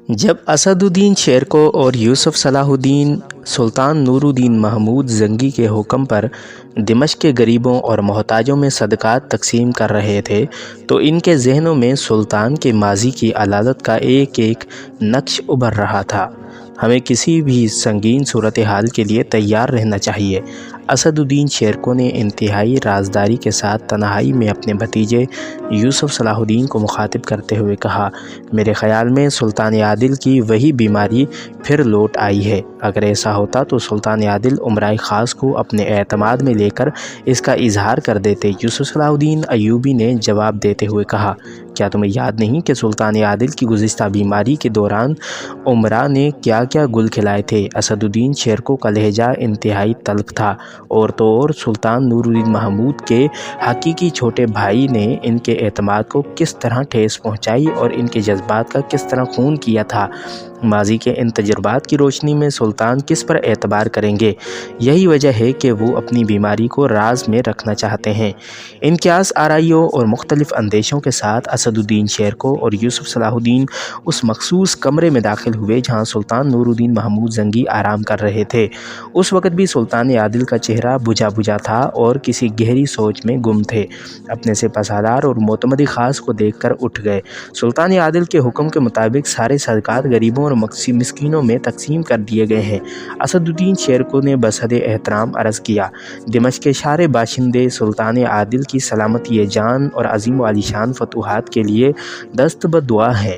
جب اسد الدین شیرکو اور یوسف صلاح الدین سلطان نور الدین محمود زنگی کے حکم پر دمشق کے غریبوں اور محتاجوں میں صدقات تقسیم کر رہے تھے تو ان کے ذہنوں میں سلطان کے ماضی کی علالت کا ایک ایک نقش ابھر رہا تھا۔ ہمیں کسی بھی سنگین صورتحال کے لیے تیار رہنا چاہیے۔ اسد الدین شیرکو نے انتہائی رازداری کے ساتھ تنہائی میں اپنے بھتیجے یوسف صلاح الدین کو مخاطب کرتے ہوئے کہا، میرے خیال میں سلطان عادل کی وہی بیماری پھر لوٹ آئی ہے۔ اگر ایسا ہوتا تو سلطان عادل امرائے خاص کو اپنے اعتماد میں لے کر اس کا اظہار کر دیتے۔ یوسف صلاح الدین ایوبی نے جواب دیتے ہوئے کہا، کیا تمہیں یاد نہیں کہ سلطان عادل کی گزشتہ بیماری کے دوران امراء نے کیا کیا گل کھلائے تھے؟ اسد الدین شیرکو کا لہجہ انتہائی تلخ تھا، اور تو اور سلطان نور الدین محمود کے حقیقی چھوٹے بھائی نے ان کے اعتماد کو کس طرح ٹھیس پہنچائی اور ان کے جذبات کا کس طرح خون کیا تھا۔ ماضی کے ان تجربات کی روشنی میں سلطان کس پر اعتبار کریں گے؟ یہی وجہ ہے کہ وہ اپنی بیماری کو راز میں رکھنا چاہتے ہیں۔ انکیاس آرائیوں اور مختلف اندیشوں کے ساتھ اسد الدین شیرکو اور یوسف صلاح الدین اس مخصوص کمرے میں داخل ہوئے جہاں سلطان نور الدین محمود زنگی آرام کر رہے تھے۔ اس وقت بھی سلطان عادل کا چہرہ بجھا بجھا تھا اور کسی گہری سوچ میں گم تھے۔ اپنے سے پاسدار اور معتمد خاص کو دیکھ کر اٹھ گئے۔ سلطان عادل کے حکم کے مطابق سارے صدقات غریبوں اور مسکینوں میں تقسیم کر دیے گئے ہیں۔ اسد الدین شیرکو نے بحد احترام عرض کیا، دمشق کے سارے باشندے سلطان عادل کی سلامتی جان اور عظیم و عالیشان فتوحات کے لیے دست بدعا ہیں۔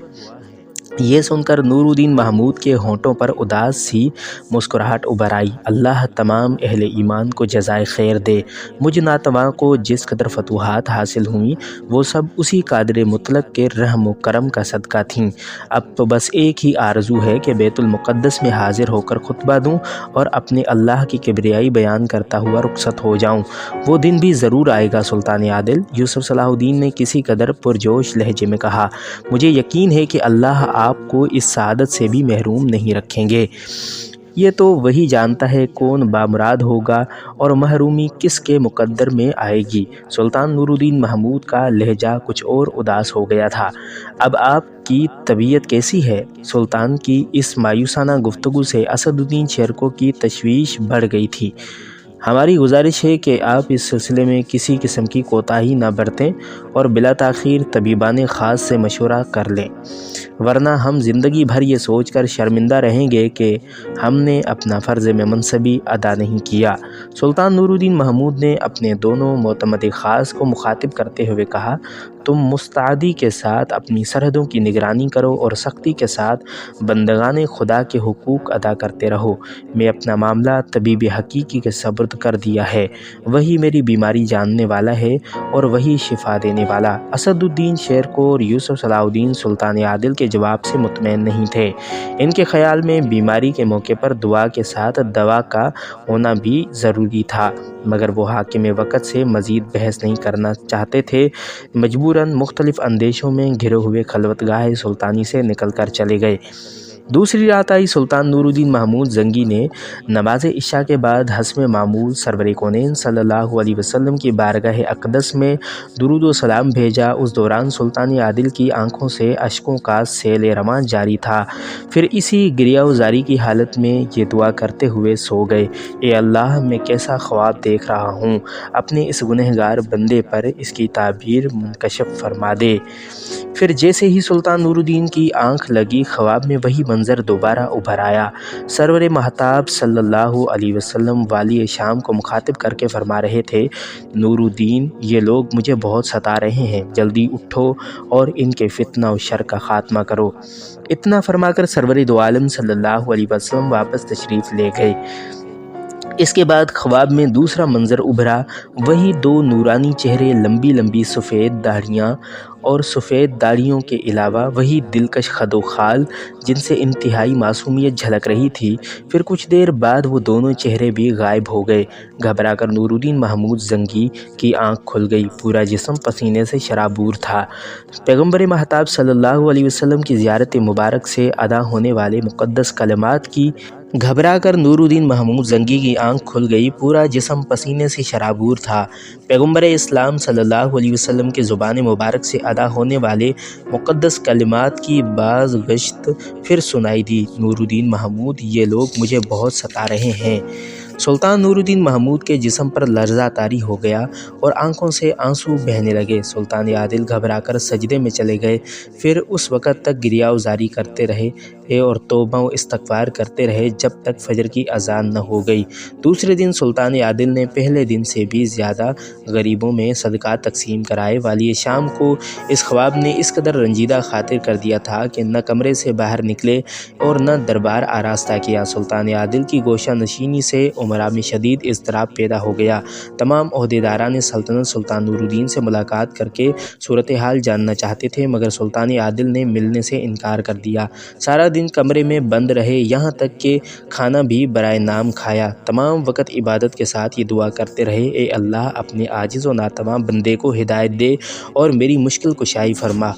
یہ سن کر نور الدین محمود کے ہونٹوں پر اداس سی مسکراہٹ ابھر آئی۔ اللہ تمام اہل ایمان کو جزائے خیر دے۔ مجھ ناتواں کو جس قدر فتوحات حاصل ہوئیں وہ سب اسی قادر مطلق کے رحم و کرم کا صدقہ تھیں۔ اب تو بس ایک ہی آرزو ہے کہ بیت المقدس میں حاضر ہو کر خطبہ دوں اور اپنے اللہ کی کبریائی بیان کرتا ہوا رخصت ہو جاؤں۔ وہ دن بھی ضرور آئے گا سلطان عادل، یوسف صلاح الدین نے کسی قدر پرجوش لہجے میں کہا۔ مجھے یقین ہے کہ اللہ آپ کو اس سعادت سے بھی محروم نہیں رکھیں گے۔ یہ تو وہی جانتا ہے کون بامراد ہوگا اور محرومی کس کے مقدر میں آئے گی۔ سلطان نور الدین محمود کا لہجہ کچھ اور اداس ہو گیا تھا۔ اب آپ کی طبیعت کیسی ہے؟ سلطان کی اس مایوسانہ گفتگو سے اسد الدین شیرکو کی تشویش بڑھ گئی تھی۔ ہماری گزارش ہے کہ آپ اس سلسلے میں کسی قسم کی کوتاہی نہ برتیں اور بلا تاخیر طبیبان خاص سے مشورہ کر لیں، ورنہ ہم زندگی بھر یہ سوچ کر شرمندہ رہیں گے کہ ہم نے اپنا فرض منصبی ادا نہیں کیا۔ سلطان نور الدین محمود نے اپنے دونوں معتمد خاص کو مخاطب کرتے ہوئے کہا، تم مستعدی کے ساتھ اپنی سرحدوں کی نگرانی کرو اور سختی کے ساتھ بندگان خدا کے حقوق ادا کرتے رہو۔ میں اپنا معاملہ طبیب حقیقی کے سپرد کر دیا ہے، وہی میری بیماری جاننے والا ہے اور وہی شفا دینے والا۔ اسد الدین شیرکو اور یوسف صلاح الدین سلطان عادل کے جواب سے مطمئن نہیں تھے۔ ان کے خیال میں بیماری کے موقع پر دعا کے ساتھ دوا کا ہونا بھی ضروری تھا، مگر وہ حاکم وقت سے مزید بحث نہیں کرنا چاہتے تھے۔ مجبوراً مختلف اندیشوں میں گھرے ہوئے خلوتگاہ سلطانی سے نکل کر چلے گئے۔ دوسری رات آئی۔ سلطان نور الدین محمود زنگی نے نماز عشاء کے بعد حسب معمول سرور کونین صلی اللہ علیہ وسلم کی بارگاہ اقدس میں درود و سلام بھیجا۔ اس دوران سلطان عادل کی آنکھوں سے اشکوں کا سیل رواں جاری تھا۔ پھر اسی گریہ وزاری کی حالت میں یہ دعا کرتے ہوئے سو گئے، اے اللہ، میں کیسا خواب دیکھ رہا ہوں، اپنے اس گنہگار بندے پر اس کی تعبیر منکشف فرما دے۔ پھر جیسے ہی سلطان نور الدین کی آنکھ لگی، خواب میں وہی منظر دوبارہ ابھر آیا۔ سرور مہتاب صلی اللہ علیہ وسلم والی شام کو مخاطب کر کے فرما رہے تھے، نور الدین، یہ لوگ مجھے بہت ستا رہے ہیں، جلدی اٹھو اور ان کے فتنہ و شر کا خاتمہ کرو۔ اتنا فرما کر سرور دو عالم صلی اللہ علیہ وسلم واپس تشریف لے گئے۔ اس کے بعد خواب میں دوسرا منظر ابھرا، وہی دو نورانی چہرے، لمبی لمبی سفید داڑھیاں اور سفید داڑھیوں کے علاوہ وہی دلکش خد و خال جن سے انتہائی معصومیت جھلک رہی تھی۔ پھر کچھ دیر بعد وہ دونوں چہرے بھی غائب ہو گئے۔ گھبرا کر نور الدین محمود زنگی کی آنکھ کھل گئی، پورا جسم پسینے سے شرابور تھا۔ پیغمبر مہتاب صلی اللہ علیہ وسلم کی زیارت مبارک سے ادا ہونے والے مقدس کلمات کی घबरा कर नूरुद्दीन महमूद जंगी की आंख खुल गई। पूरा जिस्म पसीने से शराबूर था। पैगम्बर इस्लाम सल्लल्लाहु अलैहि वसल्लम के ज़ुबान मुबारक से अदा होने वाले मुक़द्दस कलिमात की बाज़ गश्त फिर सुनाई दी। नूरुद्दीन महमूद, ये लोग मुझे बहुत सता रहे हैं। सुल्तान नूरुद्दीन महमूद के जिस्म पर लर्ज़ा तारी हो गया और आंखों से आंसू बहने लगे। सुल्तान आदिल घबराकर सजदे में चले गए। फिर उस वक़्त तक गिरियाज़ारी करते रहे और तौबा व इस्तग़फ़ार करते रहे जब तक फ़जर की अज़ान न हो गई। दूसरे दिन सुल्तान आदिल ने पहले दिन से भी ज़्यादा गरीबों में सदक़ात तक़सीम कराए। वाली शाम को इस ख्वाब ने इस कदर रंजीदा खातिर कर दिया था कि न कमरे से बाहर निकले और न दरबार आरास्ता किया। सुल्तान आदिल की गोशा नशीनी से उमरा में शदीद इज़्तिराब पैदा हो गया। तमाम ओहदेदारान सल्तनत सुल्तान नूरुद्दीन से मुलाकात करके सूरत हाल जानना चाहते थे, मगर सुल्तान आदिल ने मिलने से इनकार कर दिया। सारा दिन कमरे में बंद रहे, यहाँ तक कि खाना भी बराए नाम खाया। तमाम वक़्त इबादत के साथ ये दुआ करते रहे, ए अल्लाह, अपने आजिज़ व नातवां बंदे को हिदायत दे और मेरी मुश्किल कुशाई फरमा।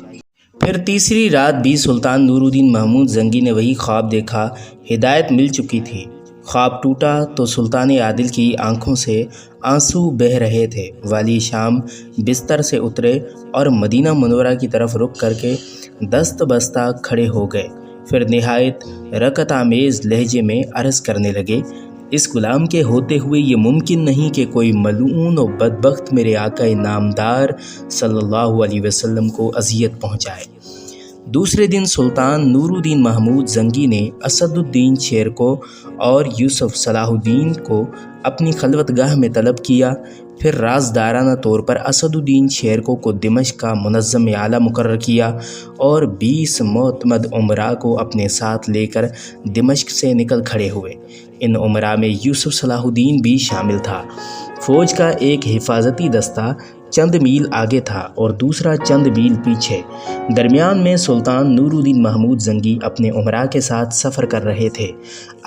फिर तीसरी रात भी सुल्तान नूरुद्दीन महमूद जंगी ने वही ख्वाब देखा। हिदायत मिल चुकी थी। ख्वाब टूटा तो सुल्तान आदिल की आंखों से आंसू बह रहे थे। वाली शाम बिस्तर से उतरे और मदीना मुनव्वरा की तरफ रुख करके दस्त बस्ता खड़े हो गए। फिर निहायत रकत आमेज़ लहजे में अर्ज़ करने लगे, इस गुलाम के होते हुए ये मुमकिन नहीं कि कोई मलऊन और बदबख्त मेरे आका नामदार सल्लल्लाहु अलैहि वसल्लम को अज़ियत पहुँचाए। दूसरे दिन सुल्तान नूरुद्दीन महमूद जंगी ने असदुद्दीन शेर को और यूसुफ सलाहुद्दीन को अपनी खलवतगाह में तलब किया। फिर राजदाराना तौर पर असदुद्दीन शेर को दिमश्क का मुनज़्ज़म आला मुकर्रर किया और 20 मोतमद उमरा को अपने साथ लेकर दिमश्क से निकल खड़े हुए। इन उमरा में यूसुफ सलाहुद्दीन भी शामिल था। फ़ौज का एक हिफाजती दस्ता चंद मील आगे था और दूसरा चंद मील पीछे। दरमियान में सुल्तान नूरुद्दीन महमूद जंगी अपने उमरा के साथ सफ़र कर रहे थे।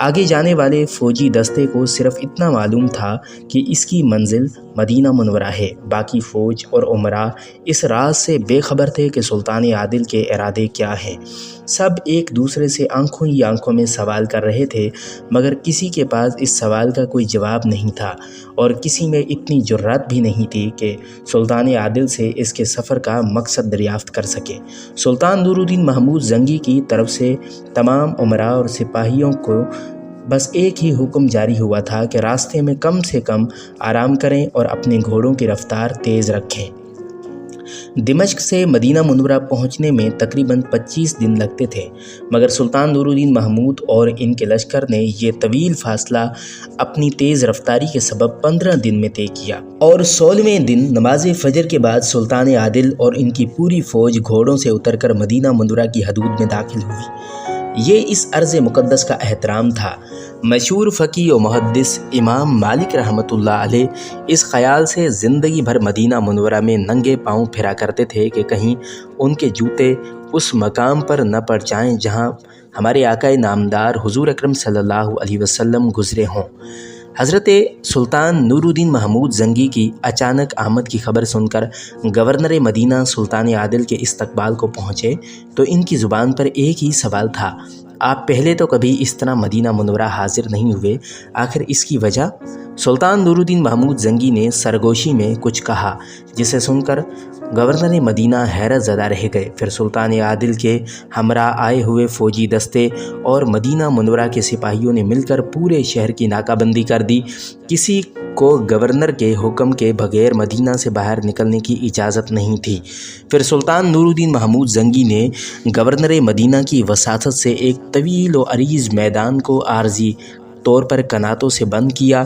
आगे जाने वाले फ़ौजी दस्ते को सिर्फ इतना मालूम था कि इसकी मंजिल मदीना मुनव्वरा है। बाकी फ़ौज और उमरा इस राज से बेखबर थे कि सुल्तान आदिल के इरादे क्या हैं। सब एक दूसरे से आंखों ही आंखों में सवाल कर रहे थे, मगर किसी के पास इस सवाल का कोई जवाब नहीं था और किसी में इतनी जुर्रत भी नहीं थी कि सुल्तान आदिल से इसके सफ़र का मकसद दरियाफ़्त कर सके। सुल्तान नूरुद्दीन महमूद जंगी की तरफ से तमाम उमरा और सिपाहियों को बस एक ही हुक्म जारी हुआ था कि रास्ते में कम से कम आराम करें और अपने घोड़ों की रफ्तार तेज़ रखें। दिमश्क से मदीना मुनव्वरा पहुंचने में तकरीबन 25 दिन लगते थे, मगर सुल्तान नूरुद्दीन महमूद और इनके लश्कर ने ये तवील फासला अपनी तेज़ रफ्तारी के सबब 15 दिन में तय किया और 16वें दिन नमाज फ़जर के बाद सुल्तान आदिल और इनकी पूरी फ़ौज घोड़ों से उतरकर मदीना मुनव्वरा की हदूद में दाखिल हुई। ये इस अर्ज़ मुक़द्दस का एहतराम था। मशहूर फ़क़ीह व मुहद्दिस इमाम मालिक रहमतुल्लाह अलैह इस ख़याल से ज़िंदगी भर मदीना मुनव्वरा में नंगे पाँव फिरा करते थे कि कहीं उनके जूते उस मकाम पर न पड़ जाएं जहां हमारे आका नामदार हुज़ूर अकरम सल्लल्लाहु अलैहि वसल्लम गुज़रे हों। हज़रत सुल्तान नूरुद्दीन महमूद जंगी की अचानक आमद की खबर सुनकर गवर्नर मदीना सुल्तान आदिल के इस्तकबाल को पहुँचे तो इनकी ज़ुबान पर एक ही सवाल था, आप पहले तो कभी इस तरह मदीना मुनव्वरा हाजिर नहीं हुए, आखिर इसकी वजह? सुल्तान नूरुद्दीन महमूद जंगी ने सरगोशी में कुछ कहा, जिसे सुनकर गवर्नर मदीना हैरत ज़दा रह गए। फिर सुल्तान आदिल के हमरा आए हुए फ़ौजी दस्ते और मदीना मुनव्वरा के सिपाहियों ने मिलकर पूरे शहर की नाकाबंदी कर दी। किसी को गवर्नर के हुक्म के बगैर मदीना से बाहर निकलने की इजाज़त नहीं थी। फिर सुल्तान नूरुद्दीन महमूद जंगी ने गवर्नर मदीना की वसातत से एक तवील व अरीज़ मैदान को आर्जी तौर पर कनातों से बंद किया।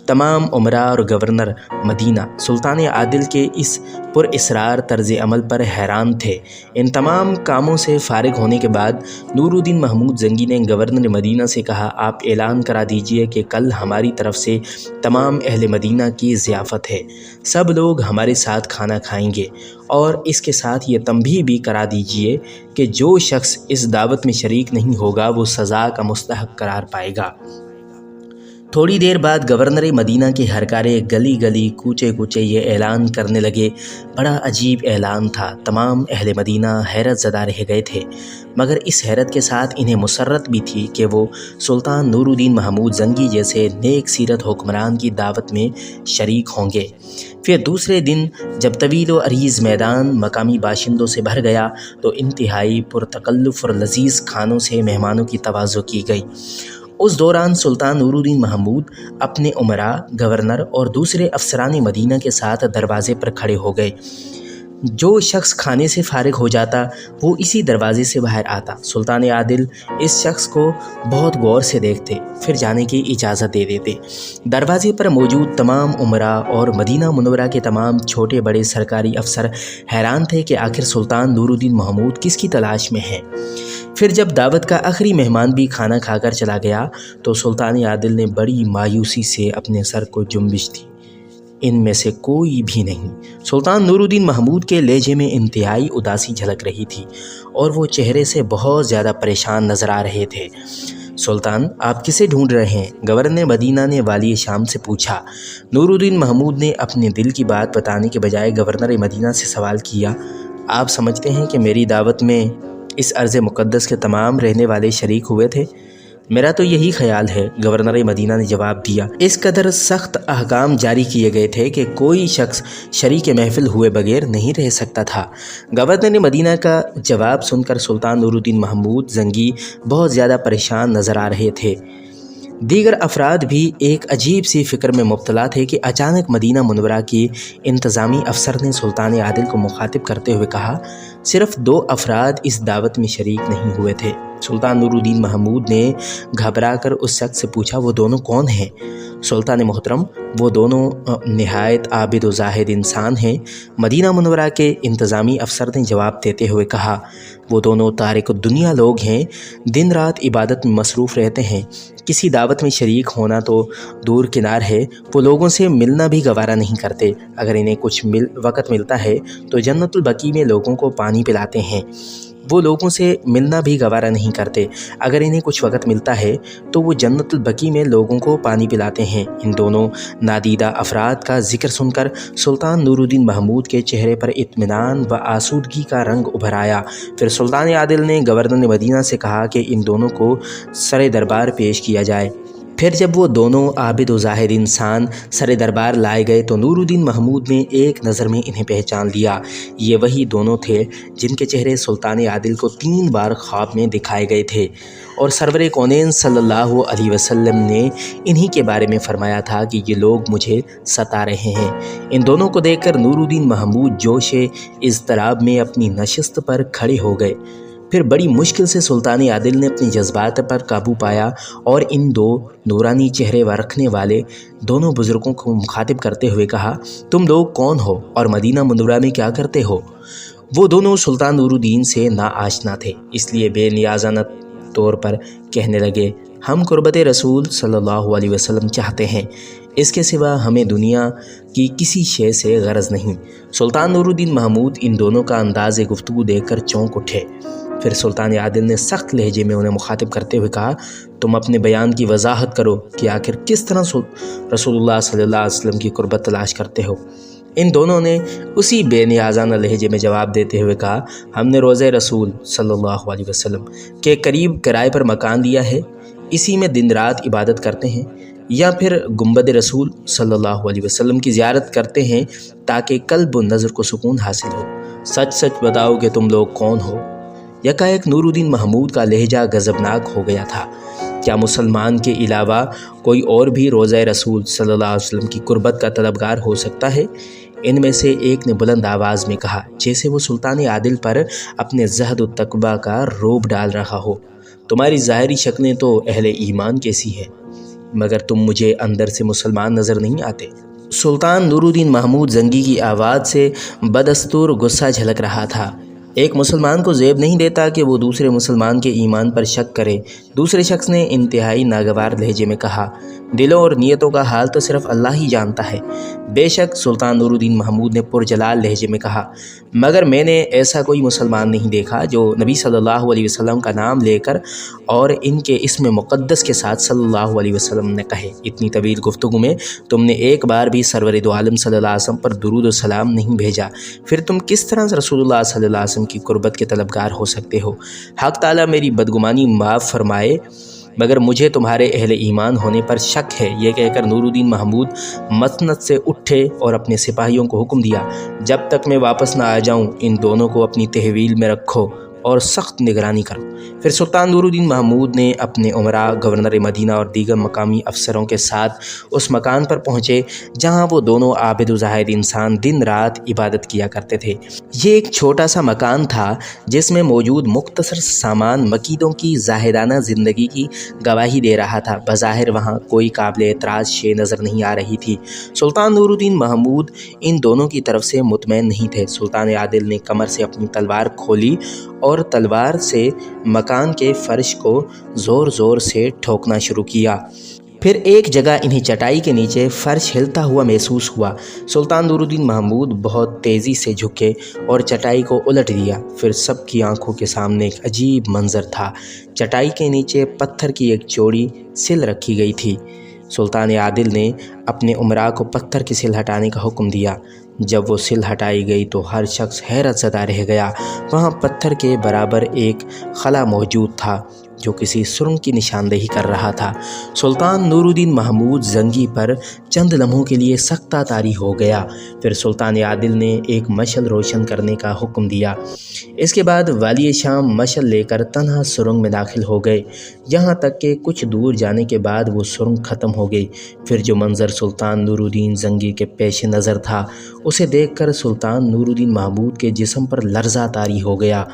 तमाम उमरा और गवर्नर मदीना सुल्तान आदिल के इस पुरअसरार तर्ज़ अमल पर हैरान थे। इन तमाम कामों से फ़ारिग होने के बाद नूरुद्दीन महमूद जंगी ने गवर्नर मदीना से कहा, आप ऐलान करा दीजिए कि कल हमारी तरफ से तमाम अहले मदीना की ज़ियाफ़त है, सब लोग हमारे साथ खाना खाएंगे और इसके साथ ये तंबीह भी करा दीजिए कि जो शख्स इस दावत में शरीक नहीं होगा वो सज़ा का मुस्तहक़ करार पाएगा। थोड़ी देर बाद गवर्नर मदीना के हरकारे गली गली कूचे कूचे ये ऐलान करने लगे। बड़ा अजीब ऐलान था। तमाम अहले मदीना हैरत ज़दा रह गए थे, मगर इस हैरत के साथ इन्हें मुसर्रत भी थी कि वो सुल्तान नूरुद्दीन महमूद जंगी जैसे नेक सीरत हुक्मरान की दावत में शरीक होंगे। फिर दूसरे दिन जब तवील व अरीज़ मैदान मकामी बाशिंदों से भर गया तो इंतहाई पुरतकल्लुफ़ और लजीज़ खानों से मेहमानों की तवाज़ो की गई। उस दौरान सुल्तान नूरुद्दीन महमूद अपने उमरा, गवर्नर और दूसरे अफसरान मदीना के साथ दरवाज़े पर खड़े हो गए। जो शख्स खाने से फारिग हो जाता वो इसी दरवाज़े से बाहर आता। सुल्तान आदिल इस शख्स को बहुत गौर से देखते, फिर जाने की इजाज़त दे देते। दरवाज़े पर मौजूद तमाम उमरा और मदीना मुनव्वरा के तमाम छोटे बड़े सरकारी अफसर हैरान थे कि आखिर सुल्तान नूरुद्दीन महमूद किसकी तलाश में है। फिर जब दावत का आखिरी मेहमान भी खाना खाकर चला गया तो सुल्तान आदिल ने बड़ी मायूसी से अपने सर को जुम्बिश दी। इनमें से कोई भी नहीं। सुल्तान नूरुद्दीन महमूद के लहजे में इंतहाई उदासी झलक रही थी और वो चेहरे से बहुत ज़्यादा परेशान नज़र आ रहे थे। सुल्तान, आप किसे ढूंढ रहे हैं? गवर्नर मदीना ने वाली शाम से पूछा। नूरुद्दीन महमूद ने अपने दिल की बात बताने के बजाय गवर्नर मदीना से सवाल किया, आप समझते हैं कि मेरी दावत में इस अर्ज़ मुक़द्दस के तमाम रहने वाले शरीक हुए थे? मेरा तो यही ख्याल है, गवर्नर मदीना ने जवाब दिया। इस कदर सख्त अहकाम जारी किए गए थे कि कोई शख्स शरीक महफिल हुए बगैर नहीं रह सकता था। गवर्नर मदीना का जवाब सुनकर सुल्तान नूरुद्दीन महमूद जंगी बहुत ज़्यादा परेशान नज़र आ रहे थे। दीगर अफराद भी एक अजीब सी फ़िक्र में मुब्तला थे कि अचानक मदीना मुनव्वरा की इंतज़ामी अफसर ने सुल्तान आदिल को मुखातिब करते हुए कहा, सिर्फ़ 2 अफराद इस दावत में शरीक नहीं हुए थे। सुल्तान नूरुद्दीन महमूद ने घबरा कर उस शख्स से पूछा, वो दोनों कौन हैं? सुल्तान मोहतरम, वो दोनों नहायत आबिद व ज़ाहिद इंसान हैं। मदीना मुनव्वरा के इंतज़ामी अफसर ने जवाब देते हुए कहा, वो दोनों तारिक दुनिया लोग हैं, दिन रात इबादत में मसरूफ़ रहते हैं। किसी दावत में शरीक होना तो दूर किनार है, वो लोगों से मिलना भी गवारा नहीं करते। अगर इन्हें कुछ वक़्त मिलता है तो जन्नतुल बकी में लोगों को पानी पिलाते हैं। वो लोगों से मिलना भी गवारा नहीं करते। अगर इन्हें कुछ वक़्त मिलता है तो वो जन्नतुल बकी में लोगों को पानी पिलाते हैं। इन दोनों नादीदा अफराद का जिक्र सुनकर सुल्तान नूरुद्दीन महमूद के चेहरे पर इत्मीनान व आसूदगी का रंग उभर आया। फिर सुल्तान आदिल ने गवर्नर मदीना से कहा कि इन दोनों को सरे दरबार पेश किया जाए। फिर जब वो दोनों आबिद व ज़ाहिद इंसान सरे दरबार लाए गए तो नूरुद्दीन महमूद ने एक नज़र में इन्हें पहचान लिया। ये वही दोनों थे जिनके चेहरे सुल्तान आदिल को 3 बार ख्वाब में दिखाए गए थे और सरवर कौनैन सल्लल्लाहु अलैहि वसल्लम ने इन्हीं के बारे में फ़रमाया था कि ये लोग मुझे सता रहे हैं। इन दोनों को देखकर नूरुद्दीन महमूद जोशे इज़्तिराब में अपनी नशिस्त पर खड़े हो गए। फिर बड़ी मुश्किल से सुल्तान आदिल ने अपनी जज्बात पर काबू पाया और इन 2 नूरानी चेहरे रखने वाले दोनों बुज़ुर्गों को मुखातिब करते हुए कहा, तुम लोग कौन हो और मदीना मुनव्वरा में क्या करते हो? वो दोनों सुल्तान नूरुद्दीन से नाआशना थे, इसलिए बेनियाज़ाना तौर पर कहने लगे, हम कुर्बत रसूल सल्लल्लाहु अलैहि वसल्लम चाहते हैं, इसके सिवा हमें दुनिया की किसी शय से गरज नहीं। सुल्तान नूरुद्दीन महमूद इन दोनों का अंदाज़ गुफ्तगू देखकर चौंक उठे। फिर सुल्तान आदिल ने सख्त लहजे में उन्हें मुखातिब करते हुए कहा, तुम अपने बयान की वजाहत करो कि आखिर किस तरह रसूलुल्लाह सल्लल्लाहु अलैहि वसल्लम की कुर्बत तलाश करते हो। इन दोनों ने उसी बेनियाज़ाना लहजे में जवाब देते हुए कहा, हमने रोज़े रसूल सल्लल्लाहु अलैहि वसल्लम के करीब किराए पर मकान लिया है, इसी में दिन रात इबादत करते हैं, या फिर गुंबद रसूल सल्लल्लाहु अलैहि वसल्लम की ज़ियारत करते हैं ताकि कल्ब व नज़र को सुकून हासिल हो। सच सच बताओ कि तुम लोग कौन हो? यकायक नूरुद्दीन महमूद का लहजा गज़बनाक हो गया था। क्या मुसलमान के अलावा कोई और भी रोज़ा रसूल सल्लल्लाहु अलैहि वसल्लम की कुर्बत का तलबगार हो सकता है? इनमें से एक ने बुलंद आवाज़ में कहा, जैसे वो सुल्तान आदिल पर अपने ज़हद व तक़वा का रोब डाल रहा हो, तुम्हारी ज़ाहिरी शक्लें तो अहले ईमान कैसी हैं, मगर तुम मुझे अंदर से मुसलमान नज़र नहीं आते। सुल्तान नूरुद्दीन महमूद जंगी की आवाज़ से बदस्तूर गुस्सा झलक रहा था। ایک مسلمان کو زیب نہیں دیتا کہ وہ دوسرے مسلمان کے ایمان پر شک کرے۔ دوسرے شخص نے انتہائی ناگوار لہجے میں کہا، دلوں اور نیتوں کا حال تو صرف اللہ ہی جانتا ہے۔ بے شک، سلطان نور الدین محمود نے پرجلال لہجے میں کہا، مگر میں نے ایسا کوئی مسلمان نہیں دیکھا جو نبی صلی اللہ علیہ وسلم کا نام لے کر اور ان کے اسم مقدس کے ساتھ صلی اللہ علیہ وسلم نے کہے۔ اتنی طویل گفتگو میں تم نے ایک بار بھی سرور دو عالم صلی اللہ علیہ وسلم پر درود و سلام نہیں بھیجا، پھر تم کس طرح رسول اللہ صلی اللہ علیہ وسلم کی قربت کے طلبگار ہو سکتے ہو؟ حق تعالیٰ میری بدگمانی معاف فرمائے، مگر مجھے تمہارے اہل ایمان ہونے پر شک ہے۔ یہ کہہ کر نور الدین محمود مسند سے اٹھے اور اپنے سپاہیوں کو حکم دیا، جب تک میں واپس نہ آ جاؤں ان دونوں کو اپنی تحویل میں رکھو اور سخت نگرانی کرو۔ پھر سلطان نور الدین محمود نے اپنے امراء، گورنر مدینہ اور دیگر مقامی افسروں کے ساتھ اس مکان پر پہنچے جہاں وہ دونوں عابد و زاہد انسان دن رات عبادت کیا کرتے تھے۔ یہ ایک چھوٹا سا مکان تھا جس میں موجود مختصر سامان مکیدوں کی زاہدانہ زندگی کی گواہی دے رہا تھا۔ بظاہر وہاں کوئی قابل اعتراض شے نظر نہیں آ رہی تھی۔ سلطان نور الدین محمود ان دونوں کی طرف سے مطمئن نہیں تھے۔ سلطان عادل نے کمر سے اپنی تلوار کھولی اور تلوار سے مکان کے فرش کو زور زور سے ٹھوکنا شروع کیا۔ پھر ایک جگہ انہیں چٹائی کے نیچے فرش ہلتا ہوا محسوس ہوا۔ سلطان نور الدین محمود بہت تیزی سے جھکے اور چٹائی کو الٹ دیا۔ پھر سب کی آنکھوں کے سامنے ایک عجیب منظر تھا۔ چٹائی کے نیچے پتھر کی ایک چوڑی سل رکھی گئی تھی۔ سلطان عادل نے اپنے امراء کو پتھر کی سل ہٹانے کا حکم دیا۔ جب وہ سل ہٹائی گئی تو ہر شخص حیرت زدہ رہ گیا۔ وہاں پتھر کے برابر ایک خلا موجود تھا جو کسی سرنگ کی نشاندہی کر رہا تھا۔ سلطان نور الدین محمود زنگی پر چند لمحوں کے لیے سختہ طاری ہو گیا۔ پھر سلطان عادل نے ایک مشعل روشن کرنے کا حکم دیا۔ اس کے بعد والی شام مشعل لے کر تنہا سرنگ میں داخل ہو گئے، یہاں تک کہ کچھ دور جانے کے بعد وہ سرنگ ختم ہو گئی۔ پھر جو منظر سلطان نور الدین زنگی کے پیش نظر تھا، اسے دیکھ کر سلطان نور الدین محمود کے جسم پر لرزہ طاری ہو گیا۔